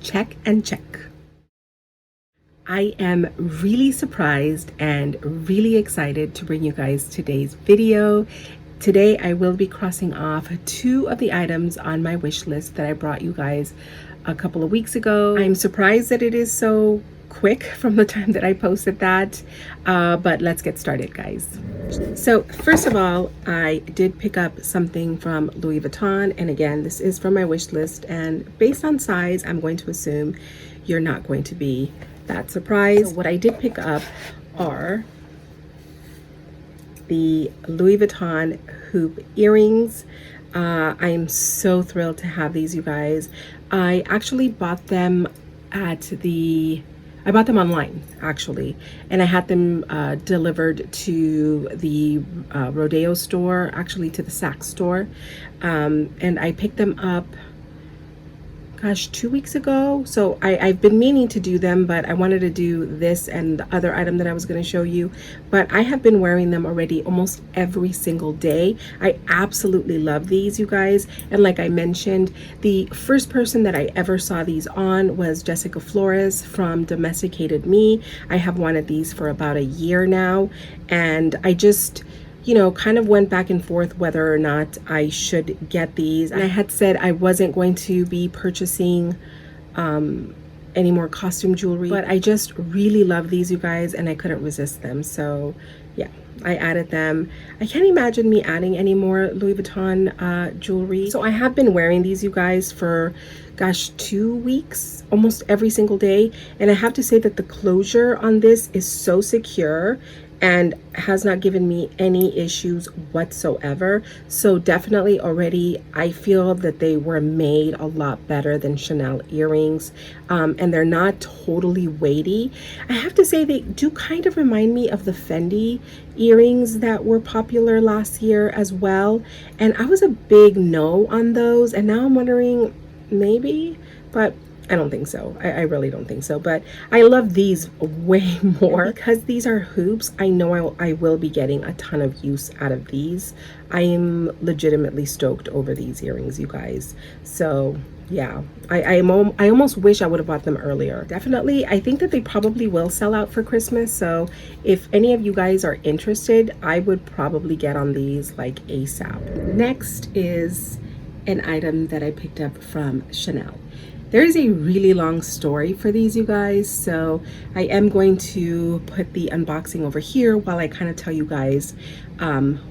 check and check. I am really surprised and really excited to bring you guys today's video. Today I will be crossing off 2 of the items on my wish list that I brought you guys a couple of weeks ago. I'm surprised that it is so quick from the time that I posted that, but let's get started, guys. So first of all, I did pick up something from Louis Vuitton, and again, this is from my wish list, and based on size, I'm going to assume you're not going to be that surprised. So what I did pick up are the Louis Vuitton hoop earrings. I'm so thrilled to have these, you guys. I actually bought them I bought them online, actually, and I had them delivered to the Rodeo store, actually to the Saks store, and I picked them up, gosh, 2 weeks ago. So I've been meaning to do them, but I wanted to do this and the other item that I was going to show you. But I have been wearing them already almost every single day. I absolutely love these, you guys. And like I mentioned, the first person that I ever saw these on was Jessica Flores from Domesticated Me. I have wanted these for about a year now, and I just, kind of went back and forth whether or not I should get these. And I had said I wasn't going to be purchasing any more costume jewelry, but I just really love these, you guys, and I couldn't resist them. So yeah, I added them. I can't imagine me adding any more Louis Vuitton jewelry. So I have been wearing these, you guys, for gosh, 2 weeks, almost every single day. And I have to say that the closure on this is so secure and has not given me any issues whatsoever. So definitely already I feel that they were made a lot better than Chanel earrings, and they're not totally weighty. I have to say they do kind of remind me of the Fendi earrings that were popular last year as well, and I was a big no on those, and now I'm wondering maybe, but I don't think so. I really don't think so. But I love these way more because these are hoops. I know I will be getting a ton of use out of these. I am legitimately stoked over these earrings, you guys. So yeah, I almost wish I would have bought them earlier. Definitely, I think that they probably will sell out for Christmas. So if any of you guys are interested, I would probably get on these like ASAP. Next is an item that I picked up from Chanel. There is a really long story for these, you guys, so I am going to put the unboxing over here while I kind of tell you guys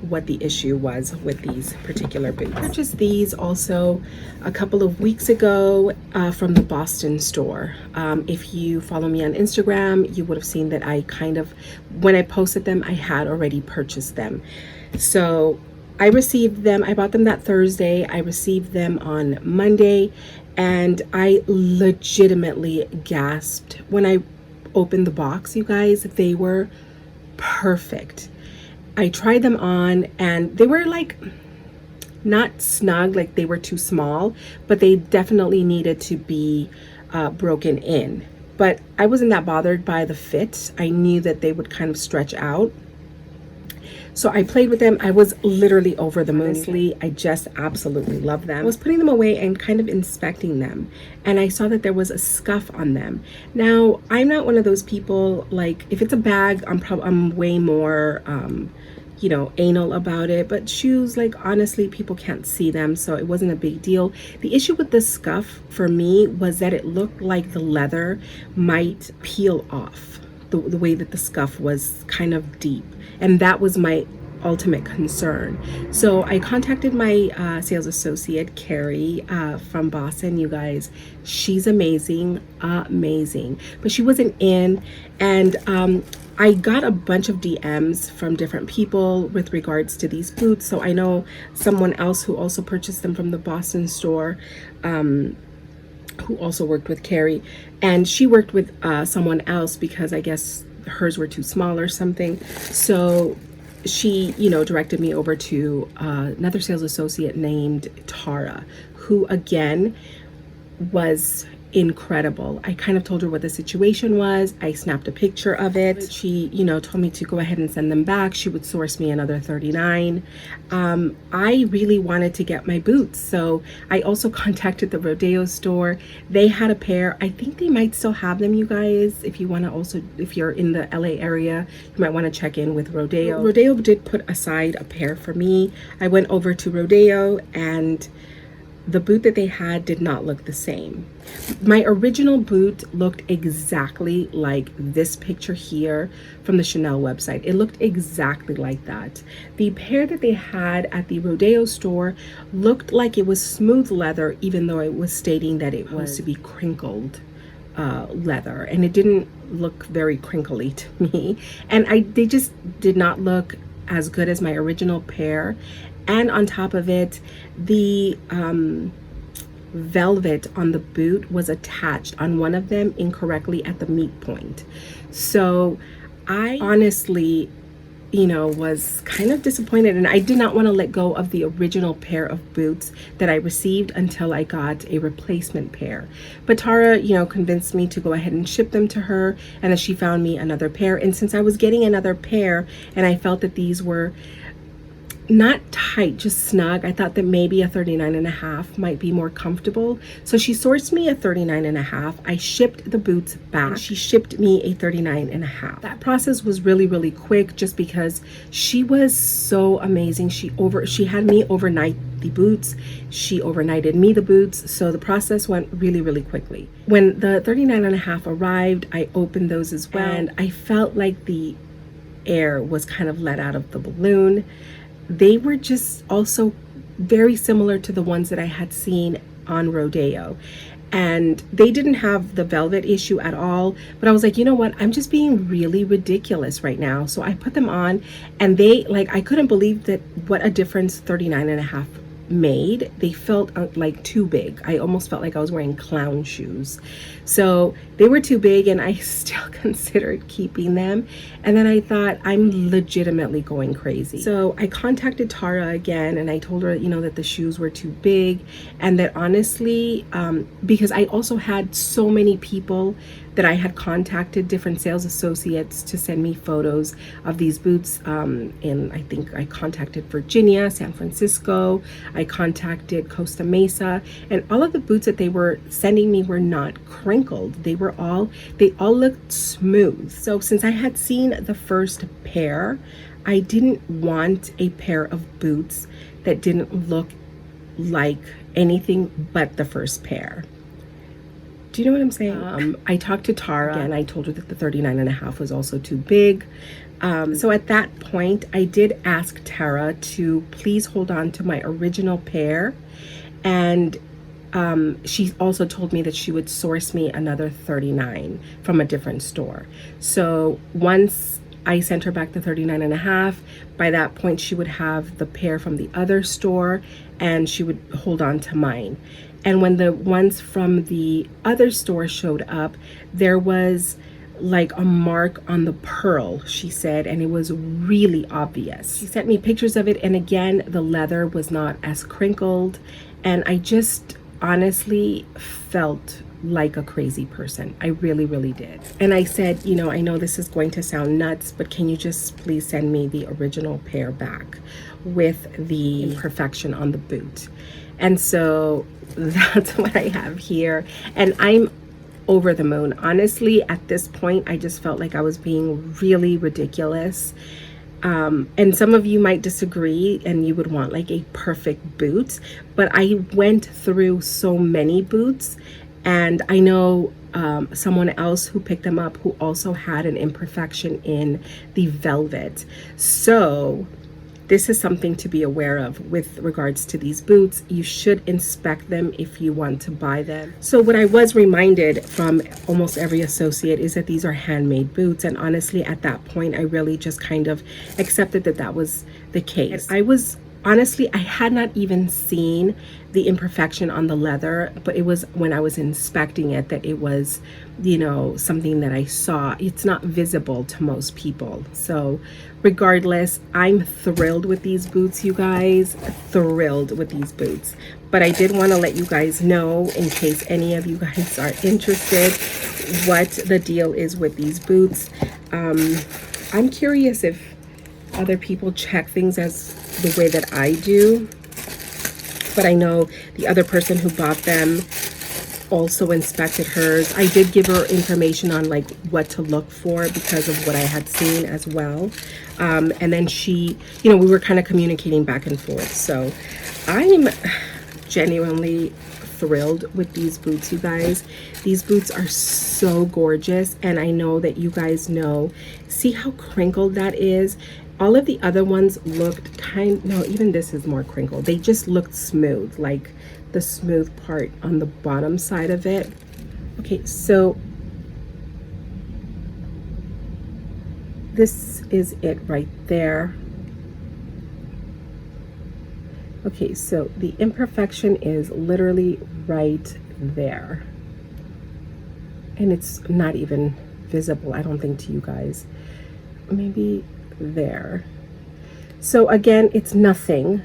what the issue was with these particular boots. I purchased these also a couple of weeks ago from the Boston store. If you follow me on Instagram, you would have seen that I when I posted them, I had already purchased them. So I received them, I bought them that Thursday, I received them on Monday, and I legitimately gasped when I opened the box, you guys. They were perfect. I tried them on and they were like not snug, like they were too small, but they definitely needed to be broken in. But I wasn't that bothered by the fit. I knew that they would kind of stretch out. So I played with them. I was literally over the moon. Honestly, I just absolutely love them. I was putting them away and kind of inspecting them, and I saw that there was a scuff on them. Now, I'm not one of those people, like, if it's a bag, I'm way more anal about it, but shoes, like, honestly, people can't see them, so it wasn't a big deal. The issue with the scuff for me was that it looked like the leather might peel off, the way that the scuff was kind of deep, and that was my ultimate concern. So I contacted my sales associate, Carrie, from Boston, you guys. She's amazing, but she wasn't in, and I got a bunch of DMs from different people with regards to these boots. So I know someone else who also purchased them from the Boston store, who also worked with Carrie, and she worked with someone else because I guess hers were too small or something. So she, directed me over to another sales associate named Tara, who again was incredible. I kind of told her what the situation was. I snapped a picture of it. She, told me to go ahead and send them back. She would source me another 39. I really wanted to get my boots, so I also contacted the Rodeo store. They had a pair. I think they might still have them, you guys. If you want to also, if you're in the LA area, you might want to check in with Rodeo. Rodeo did put aside a pair for me. I went over to Rodeo, and the boot that they had did not look the same. My original boot looked exactly like this picture here from the Chanel website. It looked exactly like that. The pair that they had at the Rodeo store looked like it was smooth leather, even though it was stating that it was to be crinkled leather, and it didn't look very crinkly to me. And they just did not look as good as my original pair. And on top of it, the velvet on the boot was attached on one of them incorrectly at the meet point. So I honestly, was kind of disappointed, and I did not want to let go of the original pair of boots that I received until I got a replacement pair. But Tara, convinced me to go ahead and ship them to her, and then she found me another pair. And since I was getting another pair and I felt that these were not tight, just snug, I thought that maybe a 39.5 might be more comfortable. So she sourced me a 39.5. I shipped the boots back. She shipped me a 39.5. That process was really, really quick, just because she was so amazing. She had me overnight the boots. She overnighted me the boots. So the process went really, really quickly. When the 39.5 arrived, I opened those as well, and I felt like the air was kind of let out of the balloon. They were just also very similar to the ones that I had seen on Rodeo. And they didn't have the velvet issue at all. But I was like, you know what? I'm just being really ridiculous right now. So I put them on, and I couldn't believe that what a difference 39.5 made. They felt like too big. I almost felt like I was wearing clown shoes. So they were too big, and I still considered keeping them. And then I thought, I'm legitimately going crazy. So I contacted Tara again, and I told her, that the shoes were too big, and that honestly, because I also had so many people that I had contacted, different sales associates, to send me photos of these boots. And I think I contacted Virginia, San Francisco, I contacted Costa Mesa, and all of the boots that they were sending me were not crinkled. They all looked smooth. So since I had seen the first pair, I didn't want a pair of boots that didn't look like anything but the first pair. Do you know what I'm saying? I talked to Tara, and I told her that the 39.5 was also too big. So at that point, I did ask Tara to please hold on to my original pair. And she also told me that she would source me another 39 from a different store. So once I sent her back the 39.5, by that point she would have the pair from the other store, and she would hold on to mine. And when the ones from the other store showed up, there was like a mark on the pearl, she said, and it was really obvious. She sent me pictures of it, and again, the leather was not as crinkled, and I just honestly felt like a crazy person. I really, really did. And I said, I know this is going to sound nuts, but can you just please send me the original pair back with the imperfection on the boot? And so that's what I have here, and I'm over the moon. Honestly, at this point, I just felt like I was being really ridiculous. And some of you might disagree, and you would want like a perfect boot, but I went through so many boots, and I know someone else who picked them up who also had an imperfection in the velvet. So this is something to be aware of with regards to these boots. You should inspect them if you want to buy them. So what I was reminded from almost every associate is that these are handmade boots. And honestly, at that point, I really just kind of accepted that that was the case. I was honestly, I had not even seen the imperfection on the leather, but it was when I was inspecting it that it was, you know, something that I saw. It's not visible to most people. So regardless, I'm thrilled with these boots, you guys. Thrilled with these boots. But I did want to let you guys know, in case any of you guys are interested, what the deal is with these boots. I'm curious if other people check things as the way that I do, but I know the other person who bought them also inspected hers. I did give her information on like what to look for because of what I had seen as well. And then she, you know, we were kind of communicating back and forth. So I'm genuinely thrilled with these boots, you guys. These boots are so gorgeous, and I know that you guys know. See how crinkled that is? All of the other ones looked no, even this is more crinkled. They just looked smooth, like the smooth part on the bottom side of it. Okay, so this is it right there. Okay, so the imperfection is literally right there. And it's not even visible, I don't think, to you guys. Maybe there. So again, it's nothing.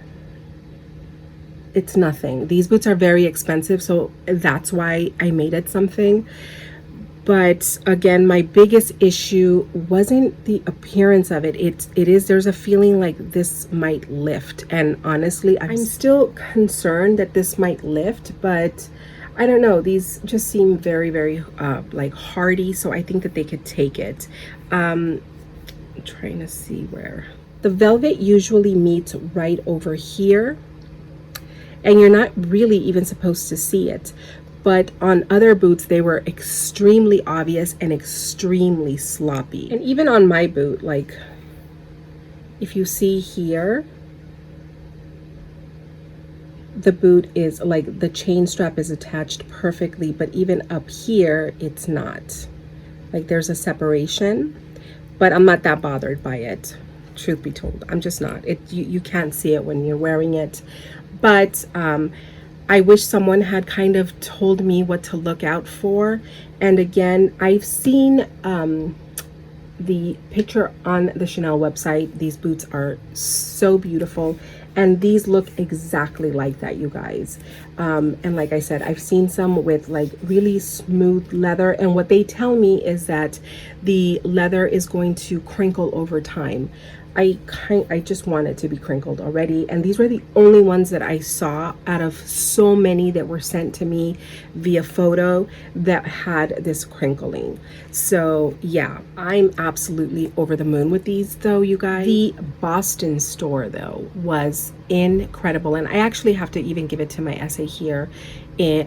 It's nothing. These boots are very expensive, so that's why I made it something. But again, my biggest issue wasn't the appearance of it. There's a feeling like this might lift. And honestly, I'm still concerned that this might lift, but I don't know. These just seem very, very like hardy. So I think that they could take it. I'm trying to see where. The velvet usually meets right over here. And you're not really even supposed to see it. But on other boots, they were extremely obvious and extremely sloppy. And even on my boot, like, if you see here, the boot is like, the chain strap is attached perfectly, but even up here, it's not. Like, there's a separation, but I'm not that bothered by it, truth be told. I'm just not. You can't see it when you're wearing it. But I wish someone had kind of told me what to look out for. And again, I've seen the picture on the Chanel website. These boots are so beautiful, and these look exactly like that, you guys. And like I said, I've seen some with like really smooth leather, and what they tell me is that the leather is going to crinkle over time. I just want it to be crinkled already, and these were the only ones that I saw out of so many that were sent to me via photo that had this crinkling. So yeah, I'm absolutely over the moon with these though, you guys. The Boston store though was incredible, and I actually have to even give it to my essay here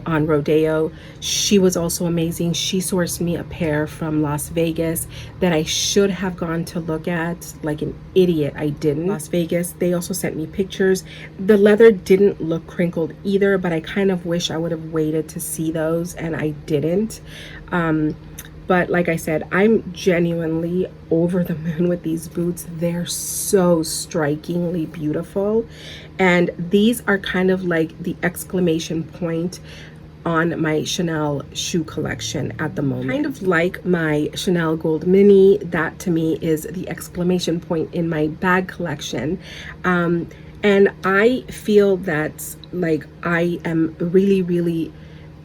on Rodeo. She was also amazing. She sourced me a pair from Las Vegas that I should have gone to look at. Like an idiot, I didn't. Las Vegas, they also sent me pictures. The leather didn't look crinkled either, but I kind of wish I would have waited to see those, and I didn't. But like I said, I'm genuinely over the moon with these boots. They're so strikingly beautiful. And these are kind of like the exclamation point on my Chanel shoe collection at the moment. Kind of like my Chanel Gold Mini, that to me is the exclamation point in my bag collection. And I feel that like I am really, really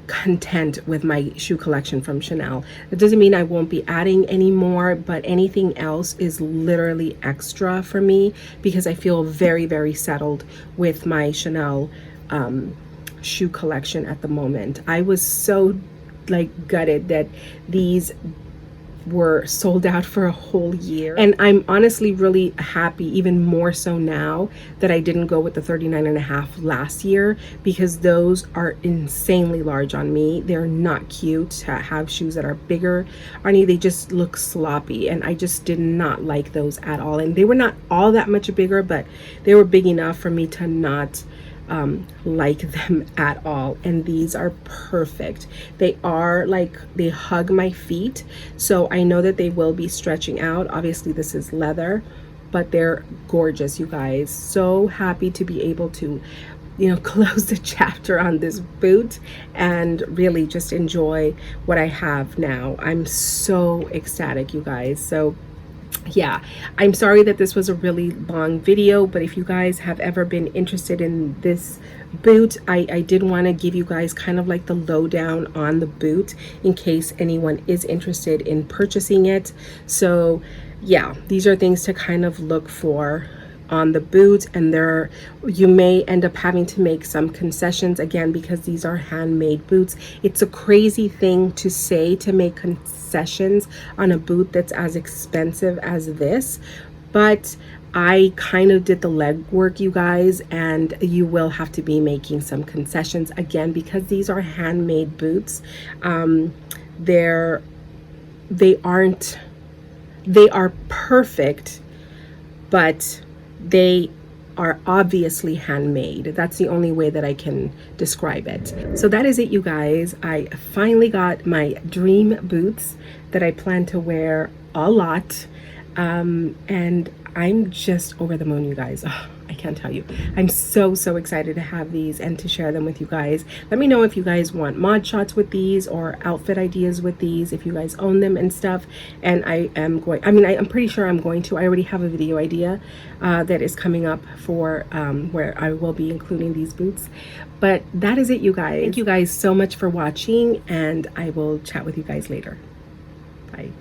content with my shoe collection from Chanel. That doesn't mean I won't be adding any more, but anything else is literally extra for me because I feel very, very settled with my Chanel shoe collection at the moment. I was so like gutted that these were sold out for a whole year, and I'm honestly really happy, even more so now, that I didn't go with the 39.5 last year, because those are insanely large on me. They're not cute to have shoes that are bigger on you. They just look sloppy, and I just did not like those at all. And they were not all that much bigger, but they were big enough for me to not like them at all. And these are perfect. They are like, they hug my feet, so I know that they will be stretching out. Obviously this is leather, but they're gorgeous, you guys. So happy to be able to, you know, close the chapter on this boot and really just enjoy what I have now. I'm so ecstatic, you guys. So yeah, I'm sorry that this was a really long video, but if you guys have ever been interested in this boot, I did want to give you guys kind of like the lowdown on the boot in case anyone is interested in purchasing it. So yeah, these are things to kind of look for on the boot, and there you may end up having to make some concessions again because these are handmade boots. It's a crazy thing to say, to make concessions on a boot that's as expensive as this, but I kind of did the legwork, you guys, and you will have to be making some concessions again because these are handmade boots. They're they aren't they are perfect, but they are obviously handmade. That's the only way that I can describe it. So that is it, you guys. I finally got my dream boots that I plan to wear a lot. And I'm just over the moon, you guys. Oh, I can't tell you. I'm so excited to have these and to share them with you guys. Let me know if you guys want mod shots with these or outfit ideas with these, if you guys own them and stuff. And I'm pretty sure I'm going to. I already have a video idea that is coming up for where I will be including these boots. But that is it, you guys. Thank you guys so much for watching, and I will chat with you guys later. Bye.